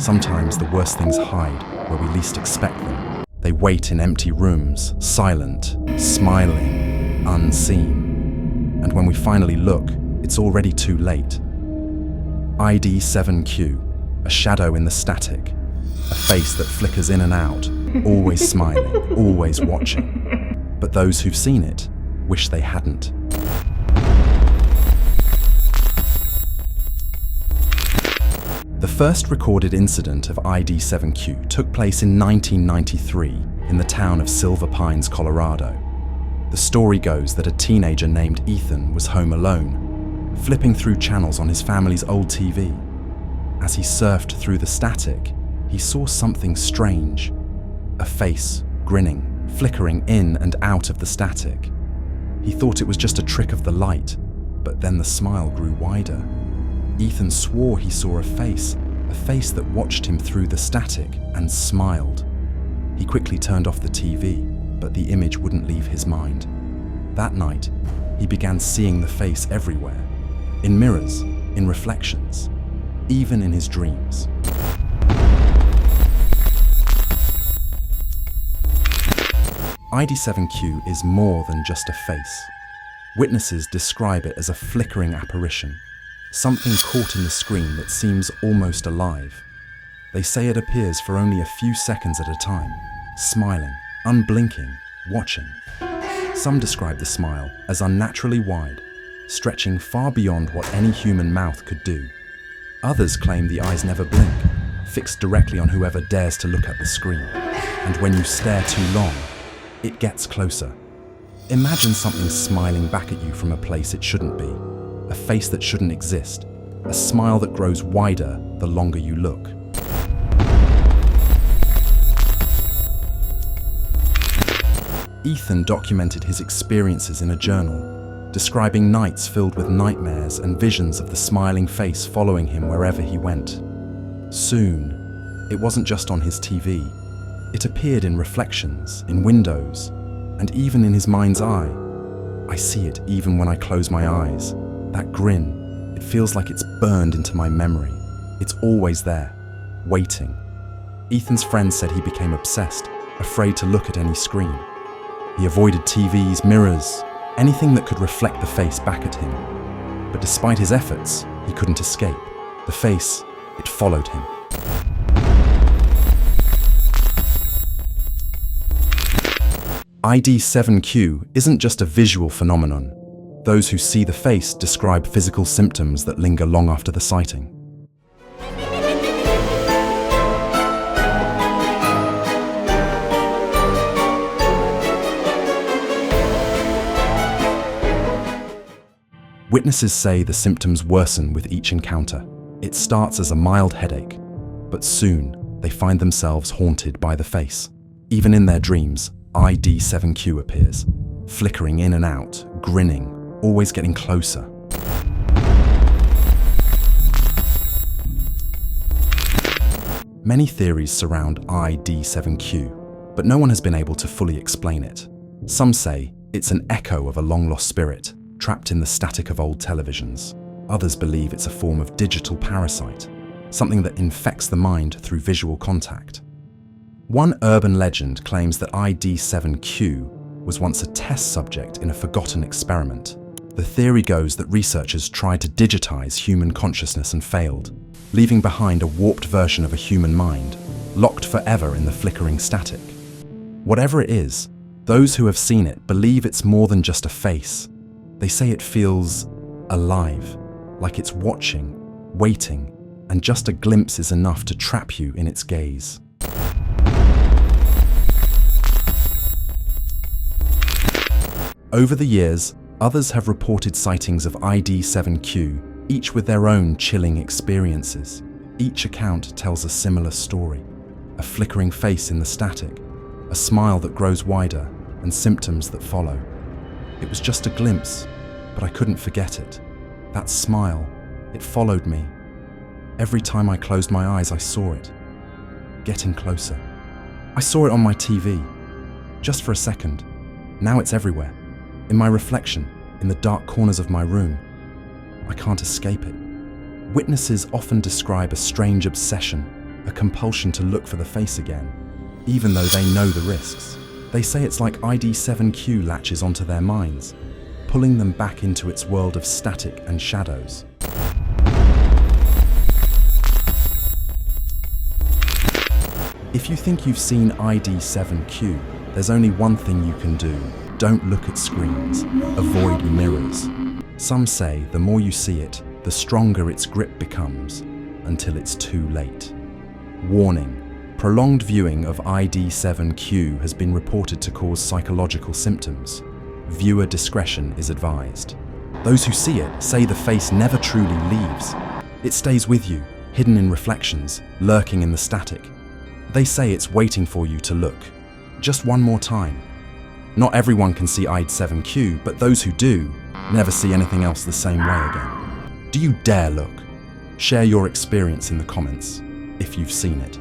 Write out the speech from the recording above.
Sometimes the worst things hide where we least expect them. They wait in empty rooms, silent, smiling, unseen. And when we finally look, it's already too late. ID-7Q, a shadow in the static, a face that flickers in and out, always smiling, always watching. But those who've seen it wish they hadn't. The first recorded incident of ID-7Q took place in 1993 in the town of Silver Pines, Colorado. The story goes that a teenager named Ethan was home alone, flipping through channels on his family's old TV. As he surfed through the static, he saw something strange. A face, grinning, flickering in and out of the static. He thought it was just a trick of the light, but then the smile grew wider. Ethan swore he saw a face that watched him through the static and smiled. He quickly turned off the TV, but the image wouldn't leave his mind. That night, he began seeing the face everywhere, in mirrors, in reflections, even in his dreams. ID-7Q is more than just a face. Witnesses describe it as a flickering apparition, something caught in the screen that seems almost alive. They say it appears for only a few seconds at a time, smiling, unblinking, watching. Some describe the smile as unnaturally wide, stretching far beyond what any human mouth could do. Others claim the eyes never blink, fixed directly on whoever dares to look at the screen. And when you stare too long, it gets closer. Imagine something smiling back at you from a place it shouldn't be. A face that shouldn't exist, a smile that grows wider the longer you look. Ethan documented his experiences in a journal, describing nights filled with nightmares and visions of the smiling face following him wherever he went. Soon, it wasn't just on his TV. It appeared in reflections, in windows, and even in his mind's eye. I see it even when I close my eyes. That grin, it feels like it's burned into my memory. It's always there, waiting. Ethan's friend said he became obsessed, afraid to look at any screen. He avoided TVs, mirrors, anything that could reflect the face back at him. But despite his efforts, he couldn't escape. The face, it followed him. ID-7Q isn't just a visual phenomenon. Those who see the face describe physical symptoms that linger long after the sighting. Witnesses say the symptoms worsen with each encounter. It starts as a mild headache, but soon they find themselves haunted by the face. Even in their dreams, ID-7Q appears, flickering in and out, grinning, always getting closer. Many theories surround ID-7Q, but no one has been able to fully explain it. Some say it's an echo of a long-lost spirit, trapped in the static of old televisions. Others believe it's a form of digital parasite, something that infects the mind through visual contact. One urban legend claims that ID-7Q was once a test subject in a forgotten experiment. The theory goes that researchers tried to digitize human consciousness and failed, leaving behind a warped version of a human mind, locked forever in the flickering static. Whatever it is, those who have seen it believe it's more than just a face. They say it feels alive, like it's watching, waiting, and just a glimpse is enough to trap you in its gaze. Over the years, others have reported sightings of ID-7Q, each with their own chilling experiences. Each account tells a similar story. A flickering face in the static, a smile that grows wider, and symptoms that follow. It was just a glimpse, but I couldn't forget it. That smile, it followed me. Every time I closed my eyes, I saw it, getting closer. I saw it on my TV, just for a second. Now it's everywhere. In my reflection, in the dark corners of my room. I can't escape it. Witnesses often describe a strange obsession, a compulsion to look for the face again, even though they know the risks. They say it's like ID-7Q latches onto their minds, pulling them back into its world of static and shadows. If you think you've seen ID-7Q, there's only one thing you can do. Don't look at screens. Avoid mirrors. Some say the more you see it, the stronger its grip becomes, until it's too late. Warning: prolonged viewing of ID-7Q has been reported to cause psychological symptoms. Viewer discretion is advised. Those who see it say the face never truly leaves. It stays with you, hidden in reflections, lurking in the static. They say it's waiting for you to look. Just one more time. Not everyone can see ID-7Q, but those who do never see anything else the same way again. Do you dare look? Share your experience in the comments if you've seen it.